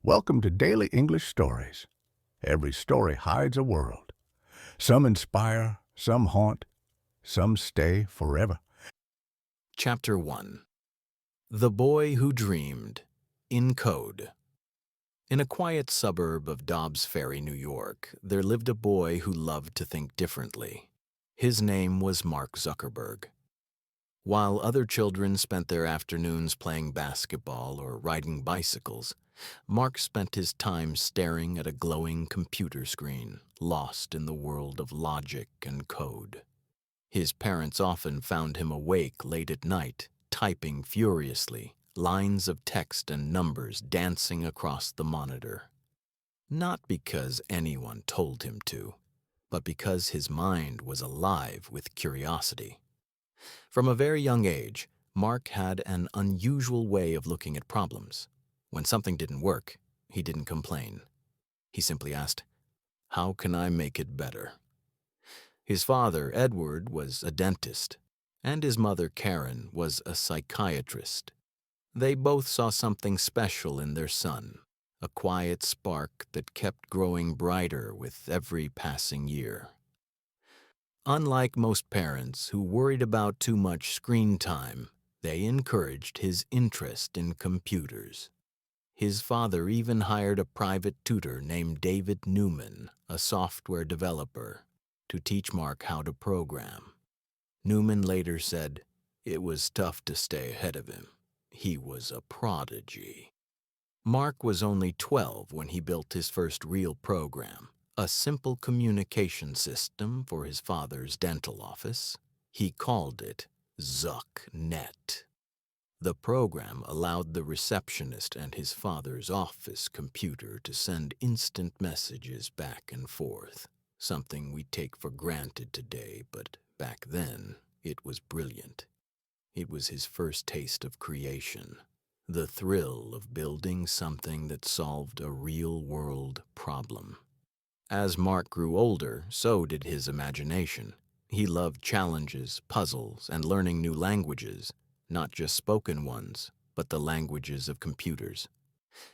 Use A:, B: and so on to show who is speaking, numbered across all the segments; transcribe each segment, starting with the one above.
A: Welcome to Daily English Stories. Every story hides a world. Some inspire, some haunt, some stay forever.
B: Chapter 1. The Boy Who Dreamed, in Code. In a quiet suburb of Dobbs Ferry, New York, there lived a boy who loved to think differently. His name was Mark Zuckerberg. While other children spent their afternoons playing basketball or riding bicycles, Mark spent his time staring at a glowing computer screen, lost in the world of logic and code. His parents often found him awake late at night, typing furiously, lines of text and numbers dancing across the monitor. Not because anyone told him to, but because his mind was alive with curiosity. From a very young age, Mark had an unusual way of looking at problems. When something didn't work, he didn't complain. He simply asked, "How can I make it better?" His father, Edward, was a dentist, and his mother, Karen, was a psychiatrist. They both saw something special in their son, a quiet spark that kept growing brighter with every passing year. Unlike most parents who worried about too much screen time, they encouraged his interest in computers. His father even hired a private tutor named David Newman, a software developer, to teach Mark how to program. Newman later said, "It was tough to stay ahead of him. He was a prodigy." Mark was only 12 when he built his first real program, a simple communication system for his father's dental office. He called it ZuckNet. The program allowed the receptionist and his father's office computer to send instant messages back and forth, something we take for granted today, but back then it was brilliant. It was his first taste of creation, the thrill of building something that solved a real-world problem. As Mark grew older, so did his imagination. He loved challenges, puzzles, and learning new languages, not just spoken ones, but the languages of computers.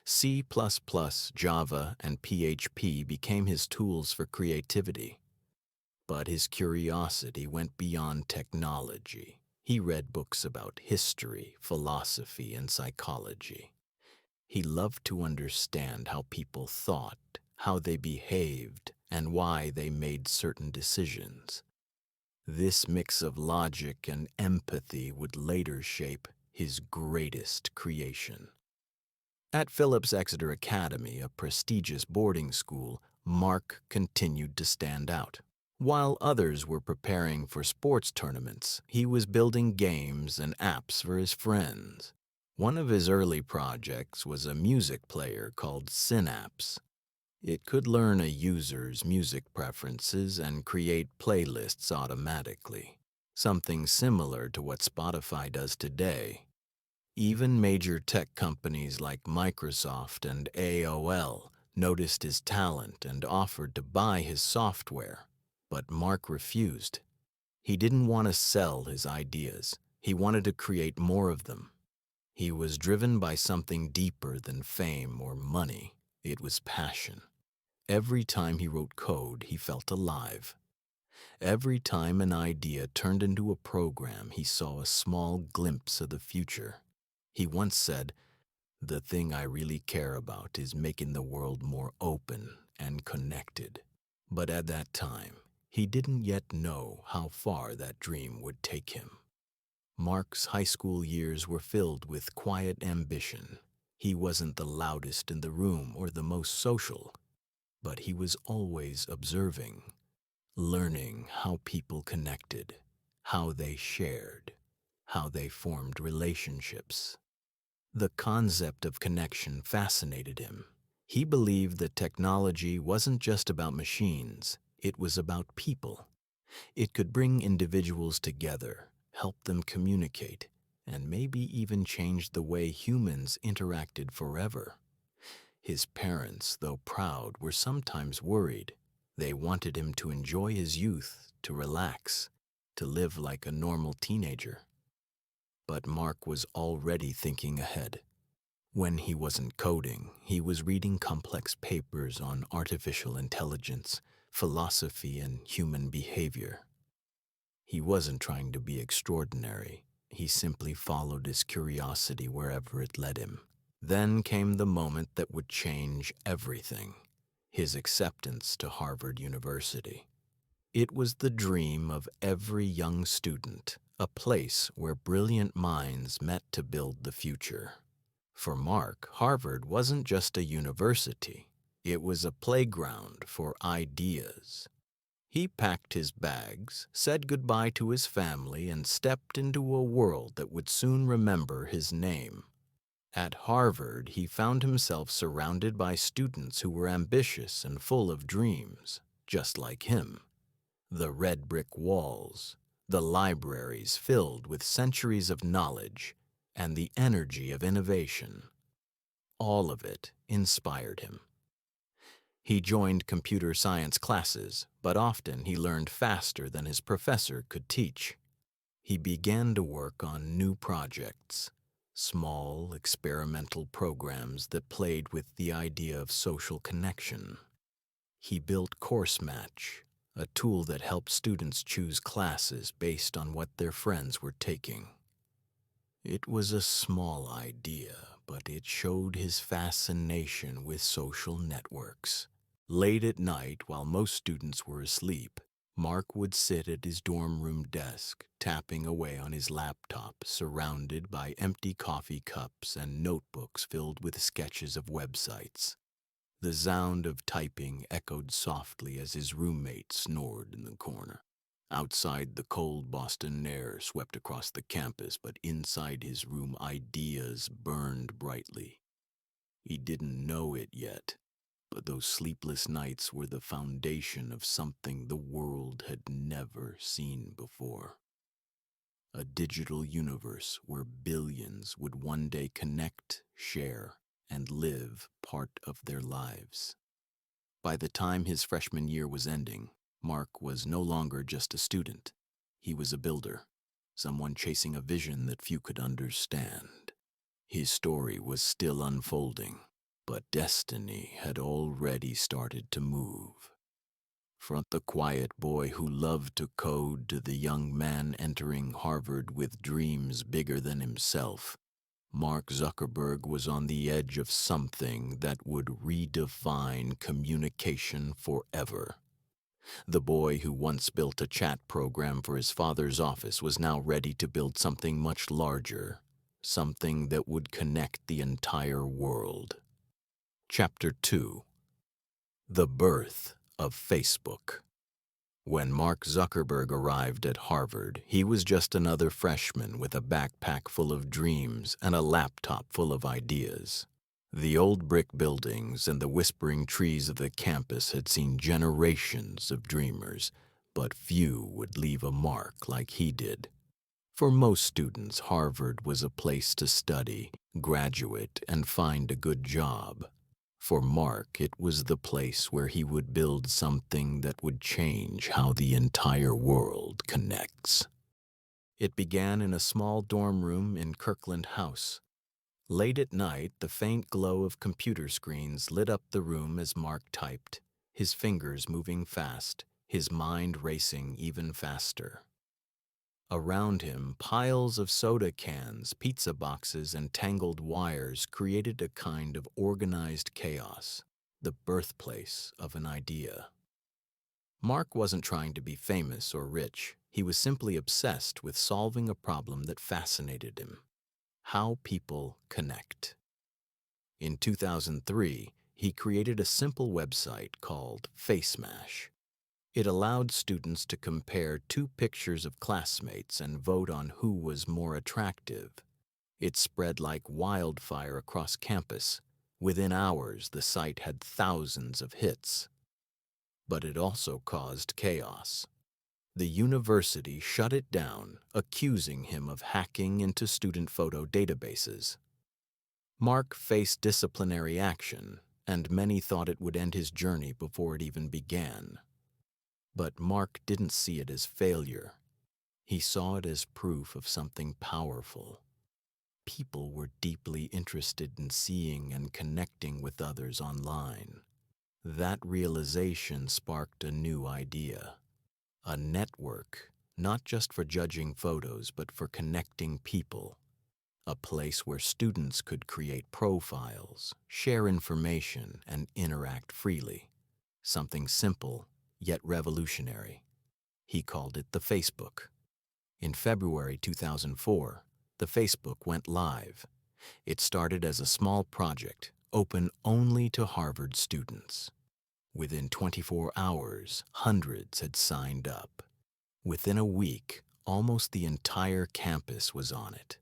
B: C++, Java, and PHP became his tools for creativity. But his curiosity went beyond technology. He read books about history, philosophy, and psychology. He loved to understand how people thought, how they behaved, and why they made certain decisions. This mix of logic and empathy would later shape his greatest creation. At Phillips Exeter Academy, a prestigious boarding school, Mark continued to stand out. While others were preparing for sports tournaments, he was building games and apps for his friends. One of his early projects was a music player called Synapse. It could learn a user's music preferences and create playlists automatically, something similar to what Spotify does today. Even major tech companies like Microsoft and AOL noticed his talent and offered to buy his software, but Mark refused. He didn't want to sell his ideas. He wanted to create more of them. He was driven by something deeper than fame or money. It was passion. Every time he wrote code, he felt alive. Every time an idea turned into a program, he saw a small glimpse of the future. He once said, "The thing I really care about is making the world more open and connected." But at that time, he didn't yet know how far that dream would take him. Mark's high school years were filled with quiet ambition. He wasn't the loudest in the room or the most social, but he was always observing, learning how people connected, how they shared, how they formed relationships. The concept of connection fascinated him. He believed that technology wasn't just about machines, it was about people. It could bring individuals together, help them communicate, and maybe even change the way humans interacted forever. His parents, though proud, were sometimes worried. They wanted him to enjoy his youth, to relax, to live like a normal teenager. But Mark was already thinking ahead. When he wasn't coding, he was reading complex papers on artificial intelligence, philosophy, and human behavior. He wasn't trying to be extraordinary. He simply followed his curiosity wherever it led him. Then came the moment that would change everything: his acceptance to Harvard University. It was the dream of every young student, a place where brilliant minds met to build the future. For Mark, Harvard wasn't just a university. It was a playground for ideas. He packed his bags, said goodbye to his family, and stepped into a world that would soon remember his name. At Harvard, he found himself surrounded by students who were ambitious and full of dreams, just like him. The red brick walls, the libraries filled with centuries of knowledge, and the energy of innovation. All of it inspired him. He joined computer science classes, but often he learned faster than his professor could teach. He began to work on new projects, small experimental programs that played with the idea of social connection. He built Course Match, a tool that helped students choose classes based on what their friends were taking. It was a small idea, but it showed his fascination with social networks. Late at night, while most students were asleep, Mark would sit at his dorm room desk, tapping away on his laptop, surrounded by empty coffee cups and notebooks filled with sketches of websites. The sound of typing echoed softly as his roommate snored in the corner. Outside, the cold Boston air swept across the campus, but inside his room, ideas burned brightly. He didn't know it yet, but those sleepless nights were the foundation of something the world had never seen before. A digital universe where billions would one day connect, share, and live part of their lives. By the time his freshman year was ending, Mark was no longer just a student. He was a builder, someone chasing a vision that few could understand. His story was still unfolding, but destiny had already started to move. From the quiet boy who loved to code to the young man entering Harvard with dreams bigger than himself, Mark Zuckerberg was on the edge of something that would redefine communication forever. The boy who once built a chat program for his father's office was now ready to build something much larger, something that would connect the entire world. Chapter 2: The Birth of Facebook. When Mark Zuckerberg arrived at Harvard, he was just another freshman with a backpack full of dreams and a laptop full of ideas. The old brick buildings and the whispering trees of the campus had seen generations of dreamers, but few would leave a mark like he did. For most students, Harvard was a place to study, graduate, and find a good job. For Mark, it was the place where he would build something that would change how the entire world connects. It began in a small dorm room in Kirkland House. Late at night, the faint glow of computer screens lit up the room as Mark typed, his fingers moving fast, his mind racing even faster. Around him, piles of soda cans, pizza boxes, and tangled wires created a kind of organized chaos, the birthplace of an idea. Mark wasn't trying to be famous or rich. He was simply obsessed with solving a problem that fascinated him: how people connect. In 2003, he created a simple website called FaceMash. It allowed students to compare two pictures of classmates and vote on who was more attractive. It spread like wildfire across campus. Within hours, the site had thousands of hits. But it also caused chaos. The university shut it down, accusing him of hacking into student photo databases. Mark faced disciplinary action, and many thought it would end his journey before it even began. But Mark didn't see it as failure. He saw it as proof of something powerful. People were deeply interested in seeing and connecting with others online. That realization sparked a new idea, a network, not just for judging photos, but for connecting people, a place where students could create profiles, share information, and interact freely. Something simple, yet revolutionary. He called it the Facebook. In February 2004, the Facebook went live. It started as a small project, open only to Harvard students. Within 24 hours, hundreds had signed up. Within a week, almost the entire campus was on it.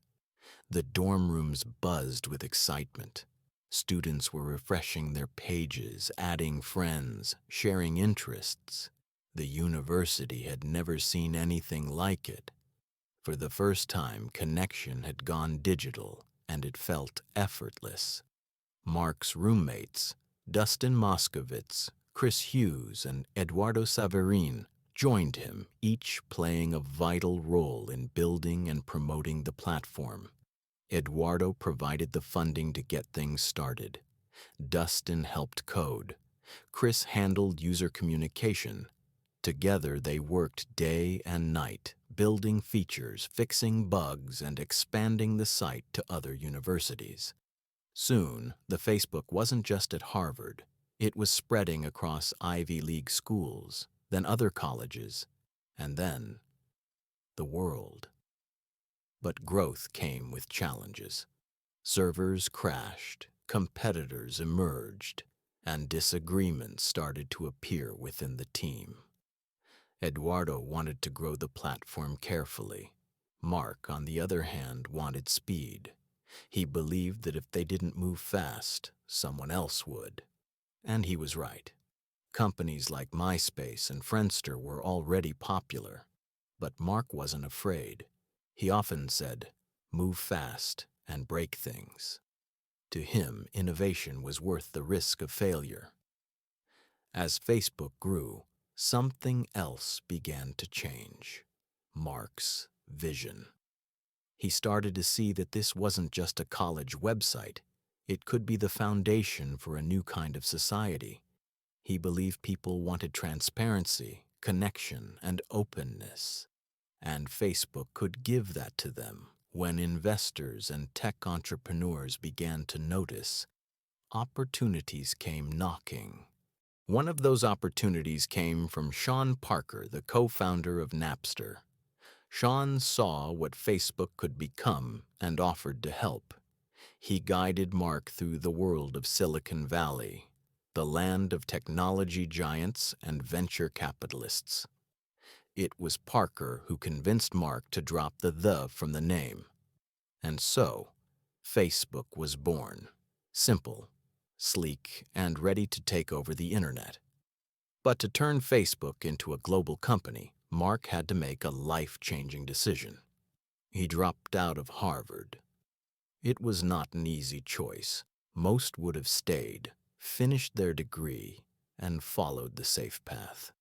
B: The dorm rooms buzzed with excitement. Students were refreshing their pages, adding friends, sharing interests. The university had never seen anything like it. For the first time, connection had gone digital, and it felt effortless. Mark's roommates, Dustin Moskovitz, Chris Hughes, and Eduardo Saverin, joined him, each playing a vital role in building and promoting the platform. Eduardo provided the funding to get things started. Dustin helped code. Chris handled user communication. Together they worked day and night, building features, fixing bugs, and expanding the site to other universities. Soon, the Facebook wasn't just at Harvard. It was spreading across Ivy League schools, then other colleges, and then the world. But growth came with challenges. Servers crashed, competitors emerged, and disagreements started to appear within the team. Eduardo wanted to grow the platform carefully. Mark, on the other hand, wanted speed. He believed that if they didn't move fast, someone else would. And he was right. Companies like MySpace and Friendster were already popular. But Mark wasn't afraid. He often said, "Move fast and break things." To him, innovation was worth the risk of failure. As Facebook grew, something else began to change. Mark's vision. He started to see that this wasn't just a college website. It could be the foundation for a new kind of society. He believed people wanted transparency, connection, and openness. And Facebook could give that to them. When investors and tech entrepreneurs began to notice, opportunities came knocking. One of those opportunities came from Sean Parker, the co-founder of Napster. Sean saw what Facebook could become and offered to help. He guided Mark through the world of Silicon Valley, the land of technology giants and venture capitalists. It was Parker who convinced Mark to drop the from the name. And so, Facebook was born. Simple, sleek, and ready to take over the internet. But to turn Facebook into a global company, Mark had to make a life-changing decision. He dropped out of Harvard. It was not an easy choice. Most would have stayed, finished their degree, and followed the safe path.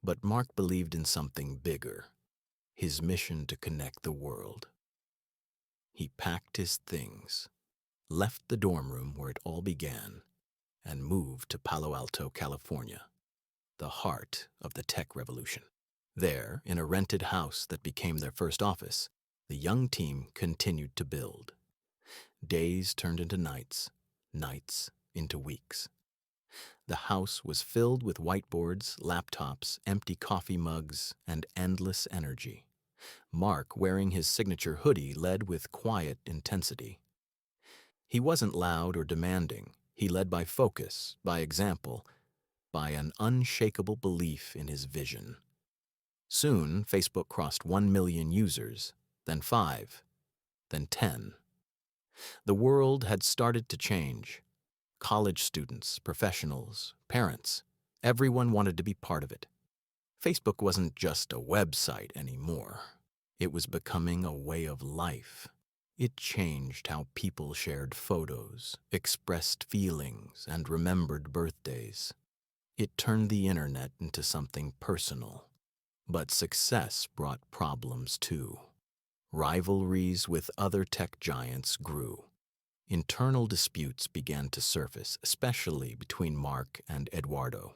B: But Mark believed in something bigger, his mission to connect the world. He packed his things, left the dorm room where it all began, and moved to Palo Alto, California, the heart of the tech revolution. There, in a rented house that became their first office, the young team continued to build. Days turned into nights, nights into weeks. The house was filled with whiteboards, laptops, empty coffee mugs, and endless energy. Mark, wearing his signature hoodie, led with quiet intensity. He wasn't loud or demanding. He led by focus, by example, by an unshakable belief in his vision. Soon, Facebook crossed 1 million users, then 5, then 10. The world had started to change. College students, professionals, parents, everyone wanted to be part of it. Facebook wasn't just a website anymore. It was becoming a way of life. It changed how people shared photos, expressed feelings, and remembered birthdays. It turned the internet into something personal. But success brought problems too. Rivalries with other tech giants grew. Internal disputes began to surface, especially between Mark and Eduardo.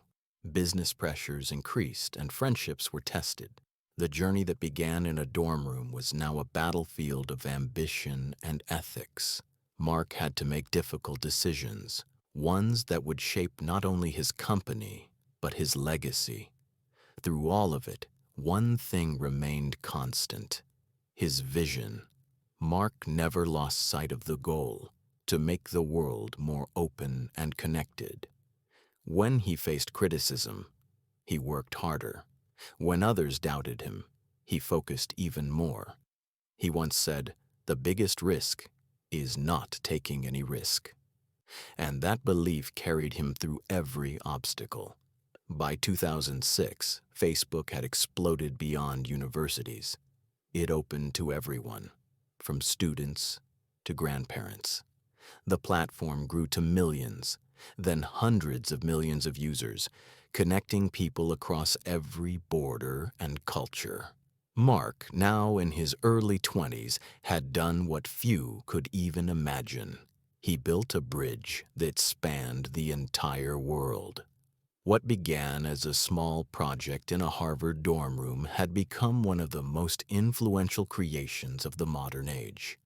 B: Business pressures increased and friendships were tested. The journey that began in a dorm room was now a battlefield of ambition and ethics. Mark had to make difficult decisions, ones that would shape not only his company, but his legacy. Through all of it, one thing remained constant: his vision. Mark never lost sight of the goal: to make the world more open and connected. When he faced criticism, he worked harder. When others doubted him, he focused even more. He once said, "The biggest risk is not taking any risk." And that belief carried him through every obstacle. By 2006, Facebook had exploded beyond universities. It opened to everyone, from students to grandparents. The platform grew to millions, then hundreds of millions of users, connecting people across every border and culture. Mark, now in his early 20s, had done what few could even imagine. He built a bridge that spanned the entire world. What began as a small project in a Harvard dorm room had become one of the most influential creations of the modern age.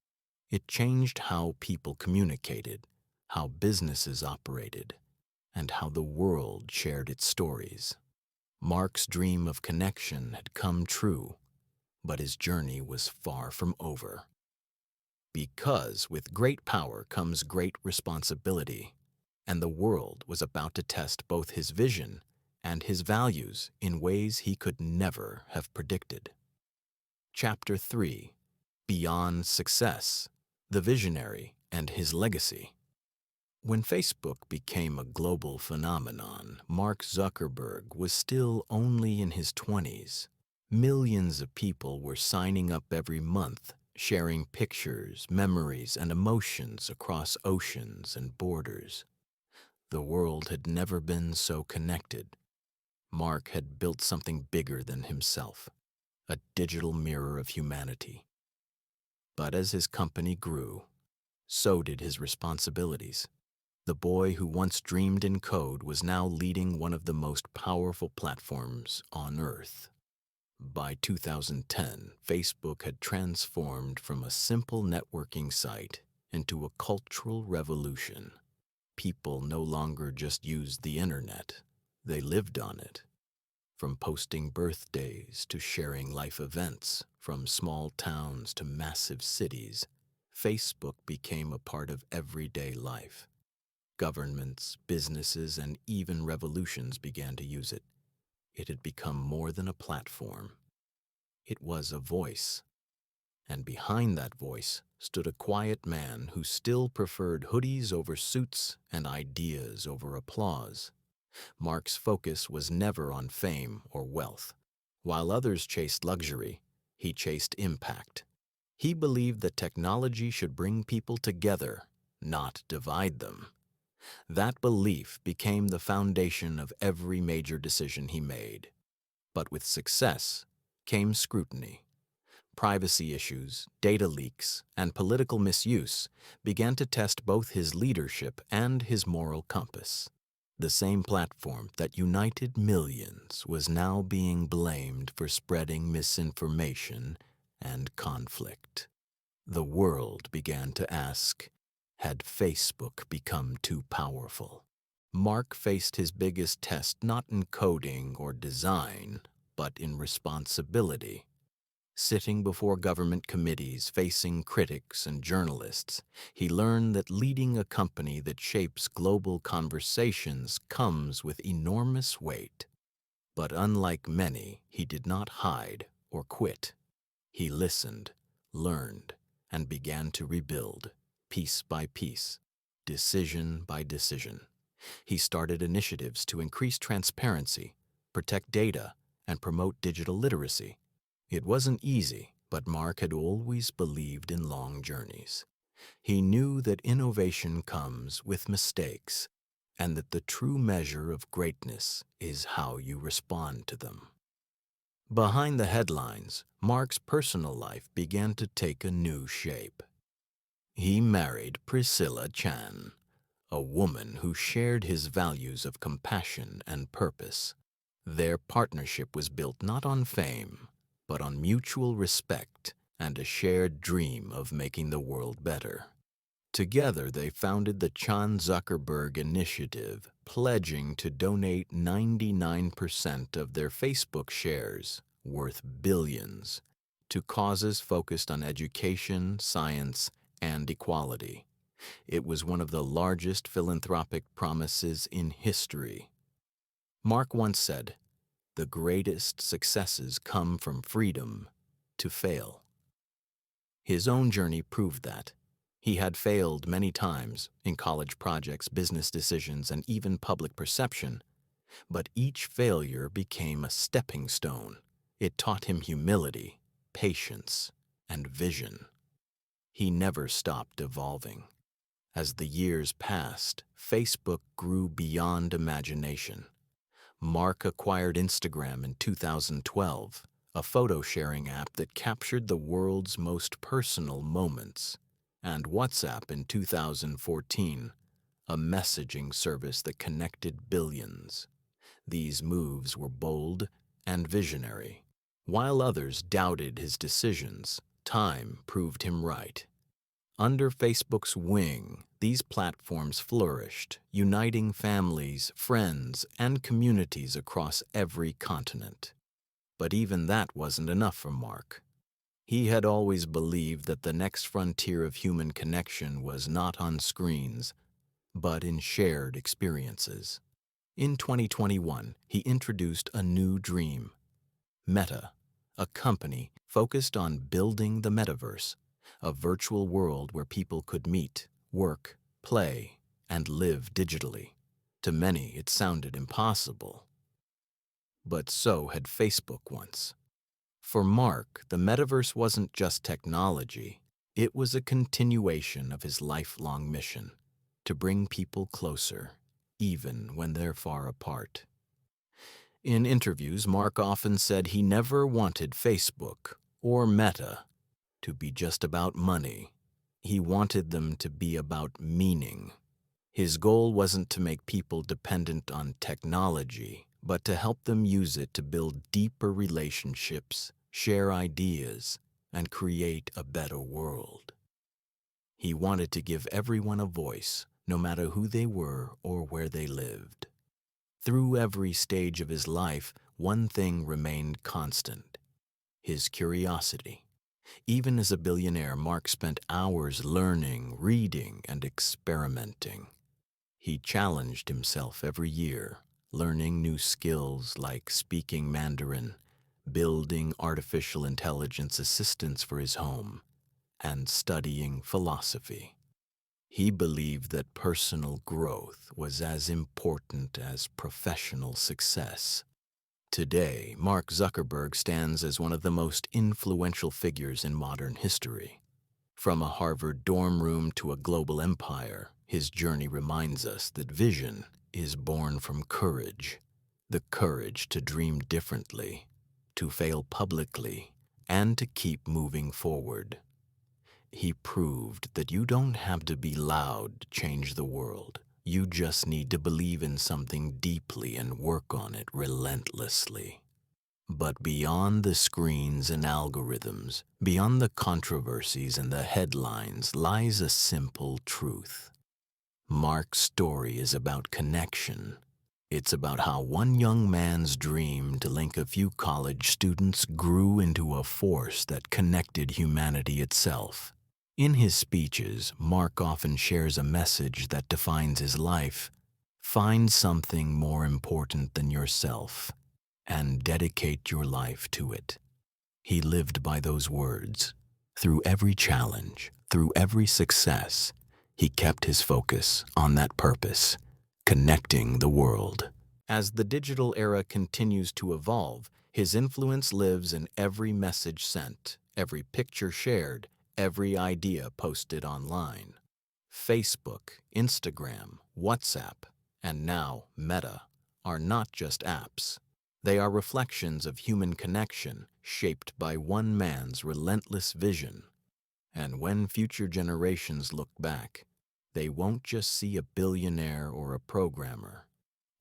B: It changed how people communicated, how businesses operated, and how the world shared its stories. Mark's dream of connection had come true, but his journey was far from over. Because with great power comes great responsibility, and the world was about to test both his vision and his values in ways he could never have predicted. Chapter 3: Beyond Success, the Visionary and His Legacy. When Facebook became a global phenomenon, Mark Zuckerberg was still only in his 20s. Millions of people were signing up every month, sharing pictures, memories, and emotions across oceans and borders. The world had never been so connected. Mark had built something bigger than himself, a digital mirror of humanity. But as his company grew, so did his responsibilities. The boy who once dreamed in code was now leading one of the most powerful platforms on Earth. By 2010, Facebook had transformed from a simple networking site into a cultural revolution. People no longer just used the internet, they lived on it. From posting birthdays to sharing life events, from small towns to massive cities, Facebook became a part of everyday life. Governments, businesses, and even revolutions began to use it. It had become more than a platform. It was a voice. And behind that voice stood a quiet man who still preferred hoodies over suits and ideas over applause. Mark's focus was never on fame or wealth. While others chased luxury, he chased impact. He believed that technology should bring people together, not divide them. That belief became the foundation of every major decision he made. But with success came scrutiny. Privacy issues, data leaks, and political misuse began to test both his leadership and his moral compass. The same platform that united millions was now being blamed for spreading misinformation and conflict. The world began to ask, had Facebook become too powerful? Mark faced his biggest test not in coding or design, but in responsibility. Sitting before government committees, facing critics and journalists, he learned that leading a company that shapes global conversations comes with enormous weight. But unlike many, he did not hide or quit. He listened, learned, and began to rebuild, piece by piece, decision by decision. He started initiatives to increase transparency, protect data, and promote digital literacy. It wasn't easy, but Mark had always believed in long journeys. He knew that innovation comes with mistakes, and that the true measure of greatness is how you respond to them. Behind the headlines, Mark's personal life began to take a new shape. He married Priscilla Chan, a woman who shared his values of compassion and purpose. Their partnership was built not on fame, but on mutual respect and a shared dream of making the world better. Together, they founded the Chan Zuckerberg Initiative, pledging to donate 99% of their Facebook shares, worth billions, to causes focused on education, science, and equality. It was one of the largest philanthropic promises in history. Mark once said, "The greatest successes come from freedom to fail." His own journey proved that. He had failed many times in college projects, business decisions, and even public perception, but each failure became a stepping stone. It taught him humility, patience, and vision. He never stopped evolving. As the years passed, Facebook grew beyond imagination. Mark acquired Instagram in 2012, a photo-sharing app that captured the world's most personal moments, and WhatsApp in 2014, a messaging service that connected billions. These moves were bold and visionary. While others doubted his decisions, time proved him right. Under Facebook's wing, these platforms flourished, uniting families, friends, and communities across every continent. But even that wasn't enough for Mark. He had always believed that the next frontier of human connection was not on screens, but in shared experiences. In 2021, he introduced a new dream, Meta, a company focused on building the metaverse, a virtual world where people could meet, work, play, and live digitally. To many, it sounded impossible. But so had Facebook once. For Mark, the metaverse wasn't just technology. It was a continuation of his lifelong mission, to bring people closer, even when they're far apart. In interviews, Mark often said he never wanted Facebook or Meta to be just about money. He wanted them to be about meaning. His goal wasn't to make people dependent on technology, but to help them use it to build deeper relationships, share ideas, and create a better world. He wanted to give everyone a voice, no matter who they were or where they lived. Through every stage of his life, one thing remained constant: his curiosity. Even as a billionaire, Mark spent hours learning, reading, and experimenting. He challenged himself every year, learning new skills like speaking Mandarin, building artificial intelligence assistants for his home, and studying philosophy. He believed that personal growth was as important as professional success. Today, Mark Zuckerberg stands as one of the most influential figures in modern history. From a Harvard dorm room to a global empire, his journey reminds us that vision is born from courage, the courage to dream differently, to fail publicly, and to keep moving forward. He proved that you don't have to be loud to change the world. You just need to believe in something deeply and work on it relentlessly. But beyond the screens and algorithms, beyond the controversies and the headlines, lies a simple truth. Mark's story is about connection. It's about how one young man's dream to link a few college students grew into a force that connected humanity itself. In his speeches, Mark often shares a message that defines his life. Find something more important than yourself and dedicate your life to it. He lived by those words. Through every challenge, through every success, he kept his focus on that purpose, connecting the world. As the digital era continues to evolve, his influence lives in every message sent, every picture shared, every idea posted online. Facebook, Instagram, WhatsApp, and now Meta are not just apps. They are reflections of human connection shaped by one man's relentless vision. And when future generations look back, they won't just see a billionaire or a programmer.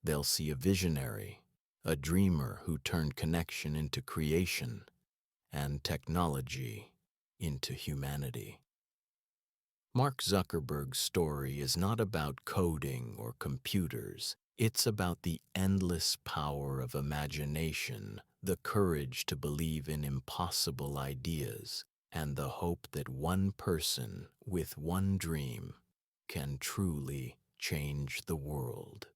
B: They'll see a visionary, a dreamer who turned connection into creation and technology into humanity. Mark Zuckerberg's story is not about coding or computers. It's about the endless power of imagination, the courage to believe in impossible ideas, and the hope that one person with one dream can truly change the world.